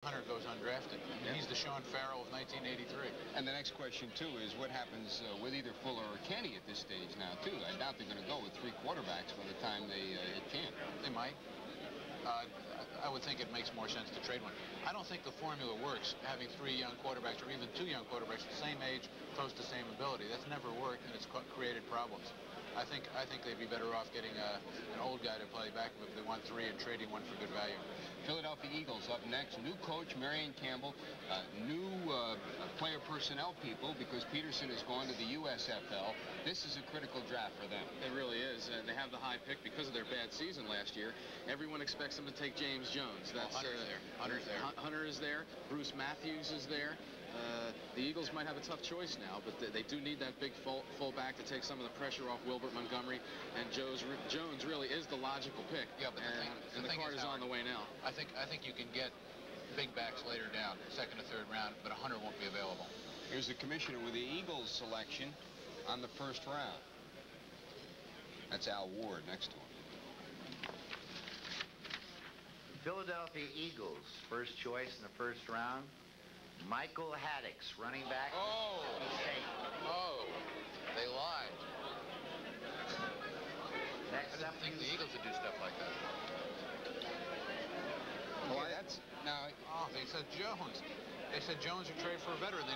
Hunter goes undrafted. Yeah. He's the Sean Farrell of 1983. And the next question, too, is what happens with either Fuller or Kenny at this stage now, too? I doubt they're going to go with 3 quarterbacks by the time they hit camp. They might. I would think it makes more sense to trade one. I don't think the formula works, having 3 young quarterbacks or even 2 young quarterbacks the same age, close to same ability. That's never worked, and it's created problems. I think they'd be better off getting an old guy to play back if they want 3 and trading one for good value. Philadelphia Eagles up next. New coach, Marion Campbell. New player personnel people because Peterson has gone to the USFL. This is a critical draft for them. It really is. And they have the high pick because of their bad season last year. Everyone expects them to take James Jones. That's Hunter's there. Hunter's there. Hunter is there. Bruce Matthews is there. The Eagles might have a tough choice now, but they do need that big fullback to take some of the pressure off Wilbert Montgomery. And Jones really is the logical pick. Yeah, but the card is on the way now. I think you can get big backs later down, 2nd or 3rd round, but a Hunter won't be available. Here's the commissioner with the Eagles selection on the 1st round. That's Al Ward next to him. Philadelphia Eagles, first choice in the 1st round. Michael Haddix, running back. Oh, they lied. Next I up, didn't think the Eagles would do stuff like that. Well, that's now. Oh, they said Jones. They said Jones would trade for a veteran.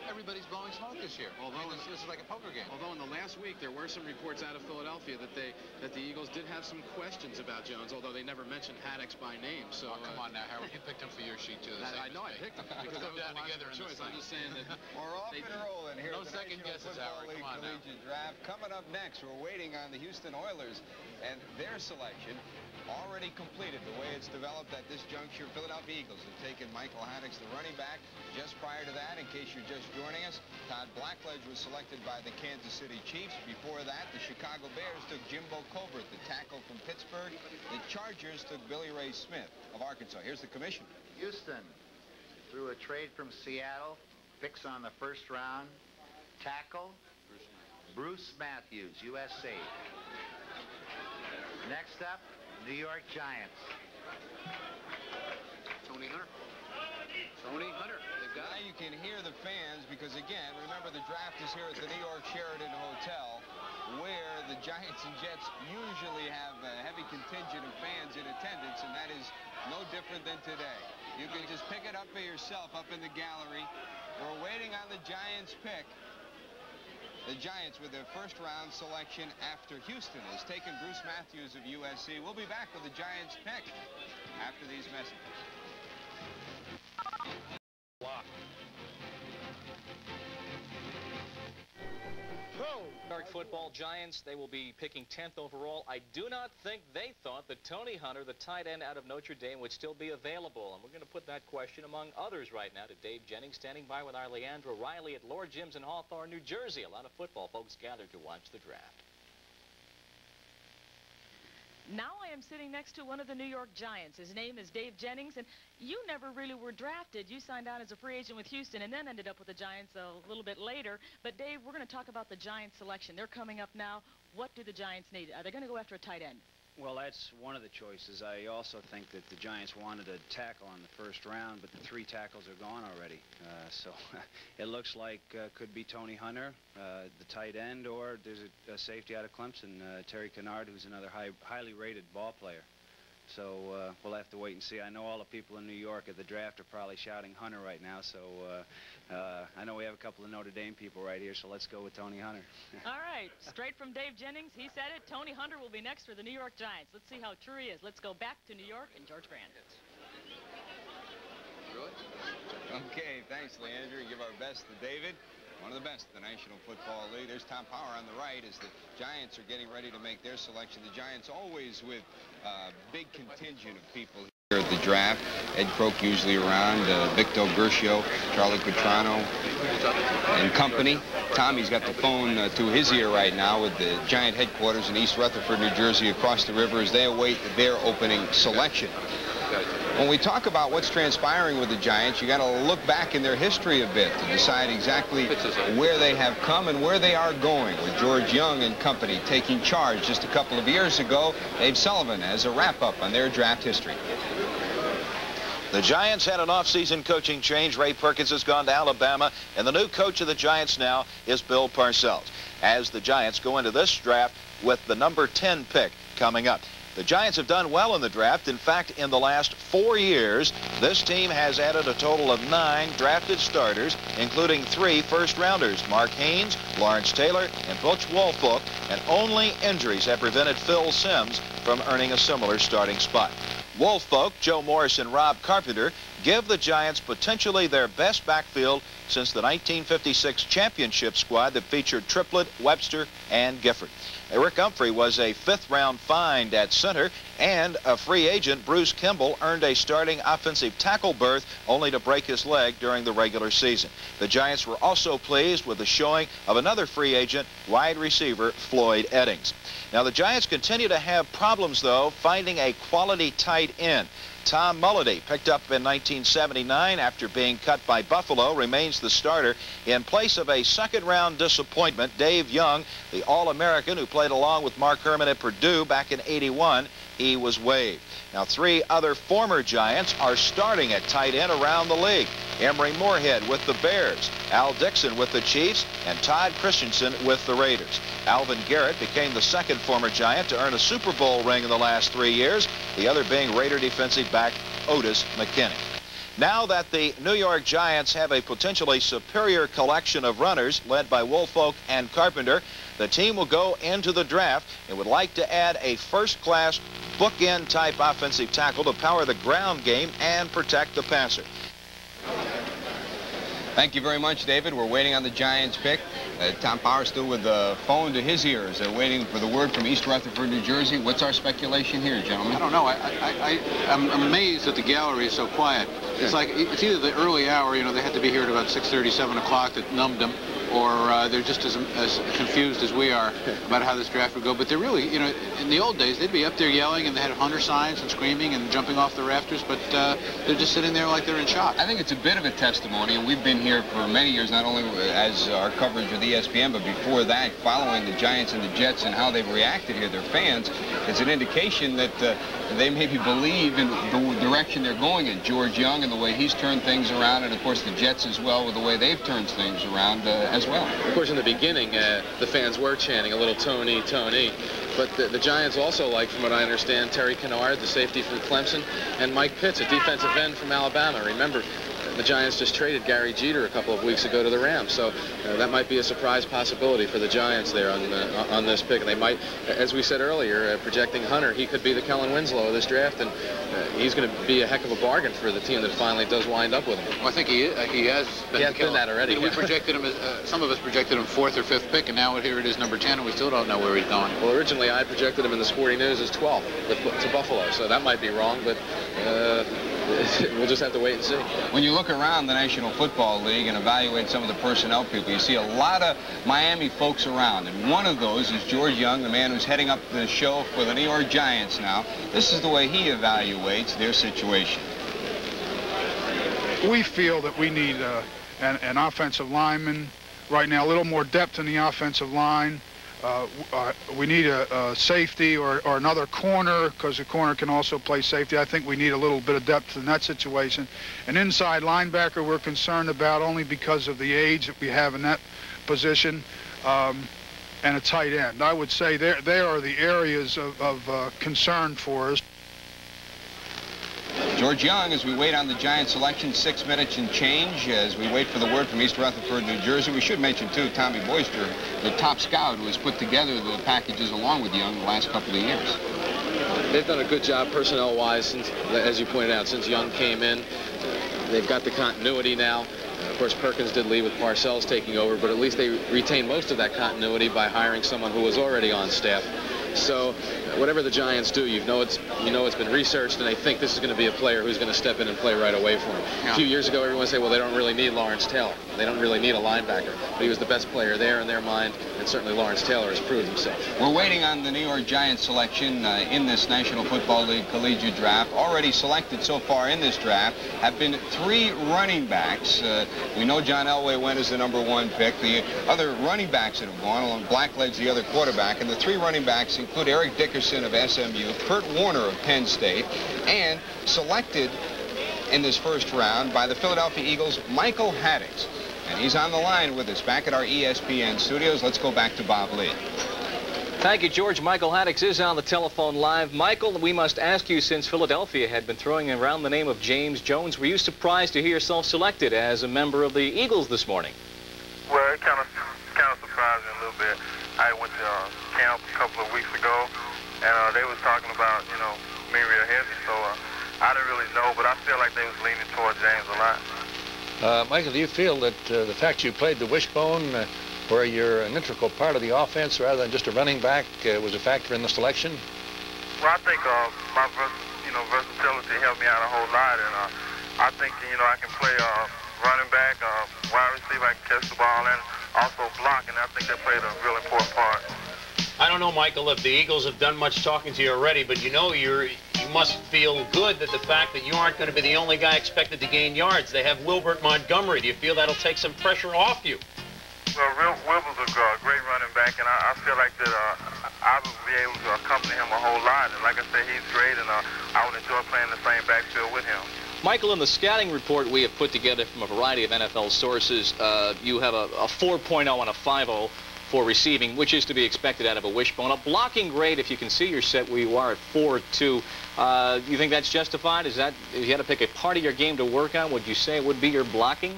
Everybody's blowing smoke this year. Although this is like a poker game. Although in the last week there were some reports out of Philadelphia that the Eagles did have some questions about Jones, although they never mentioned Haddix by name. So come on now, Harold, you picked him for your sheet too. I know I picked him because that was a logical choice. I'm just saying that we're off and rolling here. No at the second National guesses, Football Howard. League Come on now. Collegiate Draft. Coming up next, we're waiting on the Houston Oilers and their selection. Already completed the way it's developed at this juncture. Philadelphia Eagles have taken Michael Haddix, the running back. Just prior to that, in case you're just joining us, Todd Blackledge was selected by the Kansas City Chiefs. Before that, the Chicago Bears took Jimbo Colbert, the tackle from Pittsburgh. The Chargers took Billy Ray Smith of Arkansas. Here's the commissioner. Houston, through a trade from Seattle, picks on the 1st round. Tackle, Bruce Matthews, USC. Next up, New York Giants. Tony Hunter. Tony Hunter. They've got Now you can hear the fans because, again, remember the draft is here at the New York Sheraton Hotel, where the Giants and Jets usually have a heavy contingent of fans in attendance, and that is no different than today. You can just pick it up for yourself up in the gallery. We're waiting on the Giants pick. The Giants with their 1st round selection after Houston has taken Bruce Matthews of USC. We'll be back with the Giants pick after these messages. New York Football Giants, they will be picking 10th overall. I do not think they thought that Tony Hunter, the tight end out of Notre Dame, would still be available. And we're going to put that question among others right now to Dave Jennings, standing by with our Leandra Riley at Lord Jim's in Hawthorne, New Jersey. A lot of football folks gathered to watch the draft. Now I am sitting next to one of the New York Giants. His name is Dave Jennings, and you never really were drafted. You signed on as a free agent with Houston and then ended up with the Giants a little bit later. But, Dave, we're going to talk about the Giants selection. They're coming up now. What do the Giants need? Are they going to go after a tight end? Well, that's one of the choices. I also think that the Giants wanted a tackle on the 1st round, but the 3 tackles are gone already. So it looks like could be Tony Hunter, the tight end, or there's a safety out of Clemson, Terry Kennard, who's another highly rated ball player. So we'll have to wait and see. I know all the people in New York at the draft are probably shouting Hunter right now, so I know we have a couple of Notre Dame people right here, so let's go with Tony Hunter. All right, straight from Dave Jennings, he said it. Tony Hunter will be next for the New York Giants. Let's see how true he is. Let's go back to New York and George Grant. Okay, thanks, Leandra. Give our best to David. One of the best in the National Football League. There's Tom Power on the right as the Giants are getting ready to make their selection. The Giants always with a big contingent of people here at the draft. Ed Kroke usually around, Victor Gershio, Charlie Petrano, and company. Tommy's got the phone to his ear right now with the Giant headquarters in East Rutherford, New Jersey, across the river as they await their opening selection. When we talk about what's transpiring with the Giants, you got to look back in their history a bit to decide exactly where they have come and where they are going. With George Young and company taking charge just a couple of years ago, Dave Sullivan has a wrap-up on their draft history. The Giants had an off-season coaching change. Ray Perkins has gone to Alabama, and the new coach of the Giants now is Bill Parcells, as the Giants go into this draft with the number 10 pick coming up. The Giants have done well in the draft. In fact, in the last 4 years, this team has added a total of 9 drafted starters, including 3 first-rounders, Mark Haynes, Lawrence Taylor, and Butch Woolfolk, and only injuries have prevented Phil Simms from earning a similar starting spot. Woolfolk, Joe Morris, and Rob Carpenter give the Giants potentially their best backfield since the 1956 championship squad that featured Triplett, Webster, and Gifford. Rick Humphrey was a 5th-round find at center, and a free agent, Bruce Kimball, earned a starting offensive tackle berth only to break his leg during the regular season. The Giants were also pleased with the showing of another free agent, wide receiver Floyd Eddings. Now, the Giants continue to have problems, though, finding a quality tight end. Tom Mulledy, picked up in 1979 after being cut by Buffalo, remains the starter in place of a second-round disappointment, Dave Young, the All-American who played along with Mark Herman at Purdue back in '81. He was waived. Now, 3 other former Giants are starting at tight end around the league. Emory Moorhead with the Bears, Al Dixon with the Chiefs, and Todd Christensen with the Raiders. Alvin Garrett became the 2nd former Giant to earn a Super Bowl ring in the last 3 years, the other being Raider defensive back Otis McKinney. Now that the New York Giants have a potentially superior collection of runners led by Woolfolk and Carpenter, the team will go into the draft and would like to add a first-class bookend type offensive tackle to power the ground game and protect the passer. Thank you very much, David. We're waiting on the Giants pick. Tom Power still with the phone to his ears. They're waiting for the word from East Rutherford, New Jersey. What's our speculation here, gentlemen? I don't know. I'm amazed that the gallery is so quiet. It's like it's either the early hour, you know, they had to be here at about 6:30, 7 o'clock that numbed them, or they're just as confused as we are about how this draft would go. But they're really, you know, in the old days, they'd be up there yelling, and they had Hunter signs and screaming and jumping off the rafters, but they're just sitting there like they're in shock. I think it's a bit of a testimony, and we've been here for many years, not only as our coverage with ESPN, but before that, following the Giants and the Jets and how they've reacted here, their fans. It's an indication that they maybe believe in the direction they're going in. George Young and the way he's turned things around, and of course the Jets as well with the way they've turned things around as well. Of course, in the beginning, the fans were chanting a little Tony, Tony. But the Giants also like, from what I understand, Terry Kennard, the safety from Clemson, and Mike Pitts, a defensive end from Alabama. Remember, the Giants just traded Gary Jeter a couple of weeks ago to the Rams, so that might be a surprise possibility for the Giants there on this pick. And they might, as we said earlier, projecting Hunter, he could be the Kellen Winslow of this draft, and he's going to be a heck of a bargain for the team that finally does wind up with him. Well, I think he has been that already. We projected him as, some of us projected him 4th or 5th pick, and now here it is number 10, and we still don't know where he's going. Well, originally I projected him in the Sporting News as 12th to Buffalo, so that might be wrong, but we'll just have to wait and see. When you look around the National Football League and evaluate some of the personnel people, you see a lot of Miami folks around, and one of those is George Young, the man who's heading up the show for the New York Giants now. This is the way he evaluates their situation. We feel that we need an offensive lineman right now, a little more depth in the offensive line. We need a safety or another corner, because the corner can also play safety. I think we need a little bit of depth in that situation. An inside linebacker we're concerned about only because of the age that we have in that position, and a tight end. I would say they are the areas of concern for us. George Young, as we wait on the Giants selection, 6 minutes and change, as we wait for the word from East Rutherford, New Jersey. We should mention, too, Tommy Boyster, the top scout who has put together the packages along with Young the last couple of years. They've done a good job personnel-wise, since, as you pointed out, since Young came in. They've got the continuity now. Of course, Perkins did leave with Parcells taking over, but at least they retained most of that continuity by hiring someone who was already on staff. So whatever the Giants do, you know it's been researched, and they think this is going to be a player who's going to step in and play right away for them. Yeah. A few years ago, everyone said, well, they don't really need Lawrence Taylor. They don't really need a linebacker. But he was the best player there in their mind, and certainly Lawrence Taylor has proved himself. We're waiting on the New York Giants selection in this National Football League collegiate draft. Already selected so far in this draft have been 3 running backs. We know John Elway went as the #1 pick. The other running backs that have gone, along Blackledge, the other quarterback, and the 3 running backs include Eric Dickerson of SMU, Kurt Warner of Penn State, and selected in this first round by the Philadelphia Eagles, Michael Haddix. And he's on the line with us back at our ESPN studios. Let's go back to Bob Lee. Thank you, George. Michael Haddix is on the telephone live. Michael, we must ask you, since Philadelphia had been throwing around the name of James Jones, were you surprised to hear yourself selected as a member of the Eagles this morning? Well, it kind of surprised me a little bit. I went to camp a couple of weeks ago, and they was talking about, me real heavy, so I didn't really know, but I feel like they was leaning toward James a lot. Michael, do you feel that the fact you played the wishbone, where you're an integral part of the offense rather than just a running back, was a factor in the selection? Well, I think my versatility helped me out a whole lot, and I think I can play running back, wide receiver. I can catch the ball and also block, and I think that played a real important part. I don't know, Michael, if the Eagles have done much talking to you already, but you must feel good that the fact that you aren't going to be the only guy expected to gain yards. They have Wilbert Montgomery. Do you feel that'll take some pressure off you? Well, Wilbert's a great running back, and I feel like that I would be able to accompany him a whole lot. And like I said, he's great, and I would enjoy playing the same backfield with him. Michael, in the scouting report we have put together from a variety of NFL sources, you have a 4.0 and a 5.0 for receiving, which is to be expected out of a wishbone. A blocking grade, if you can see your set where you are at 4.2. You think that's justified? Is that, if you had to pick a part of your game to work on, would you say it would be your blocking?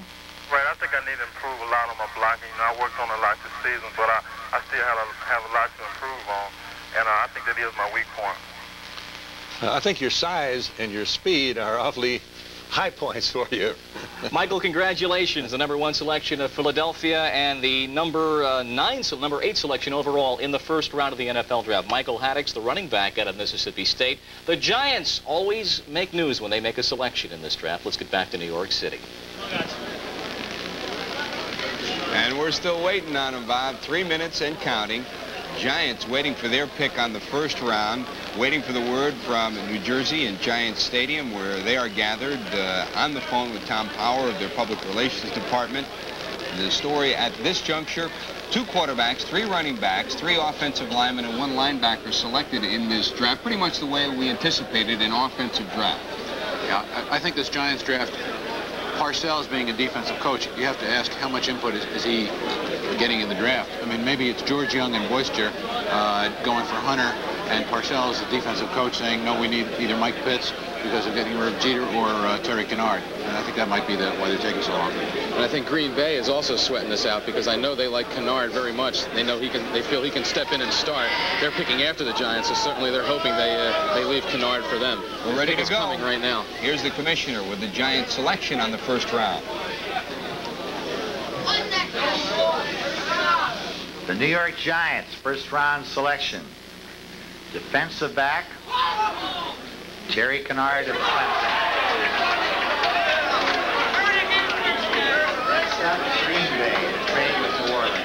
Right, I think I need to improve a lot on my blocking. I worked on a lot this season, but I still have a lot to improve on, and I think that is my weak point. I think your size and your speed are awfully high points for you. Michael, congratulations. The #1 selection of Philadelphia and the number 8 selection overall in the first round of the NFL draft. Michael Haddix, the running back out of Mississippi State. The Giants always make news when they make a selection in this draft. Let's get back to New York City. And we're still waiting on them, Bob. 3 minutes and counting. Giants waiting for their pick on the first round, waiting for the word from New Jersey in Giants Stadium, where they are gathered on the phone with Tom Power of their public relations department. The story at this juncture, 2 quarterbacks, 3 running backs, 3 offensive linemen, and 1 linebacker selected in this draft, pretty much the way we anticipated an offensive draft. Yeah, I think this Giants draft, Parcells being a defensive coach, you have to ask how much input is he getting in the draft. I mean, maybe it's George Young and Boyster going for Hunter, and Parcells, the defensive coach, saying, no, we need either Mike Pitts because of getting rid of Jeter or Terry Kennard. And I think that might be why they're taking so long. And I think Green Bay is also sweating this out because I know they like Kennard very much. They know they feel he can step in and start. They're picking after the Giants, so certainly they're hoping they leave Kennard for them. We're ready to go. Coming right now. Here's the commissioner with the Giants selection on the first round. The New York Giants first round selection. Defensive back, Terry Kennard of Clemson. Next up, Green Bay to trade with New Orleans.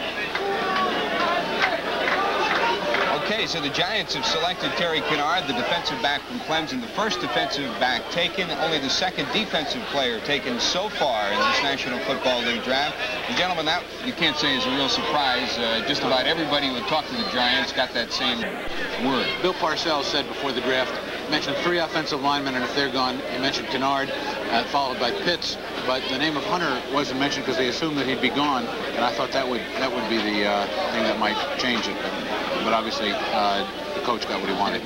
Okay, so the Giants have selected Terry Kennard, the defensive back from Clemson, the first defensive back taken, only the second defensive player taken so far in this National Football League draft. And gentlemen, that you can't say is a real surprise. Just about everybody who talked to the Giants got that same word. Bill Parcells said before the draft, mentioned 3 offensive linemen, and if they're gone, he mentioned Kennard, followed by Pitts. But the name of Hunter wasn't mentioned because they assumed that he'd be gone, and I thought that would be the thing that might change it. But obviously, the coach got what he wanted.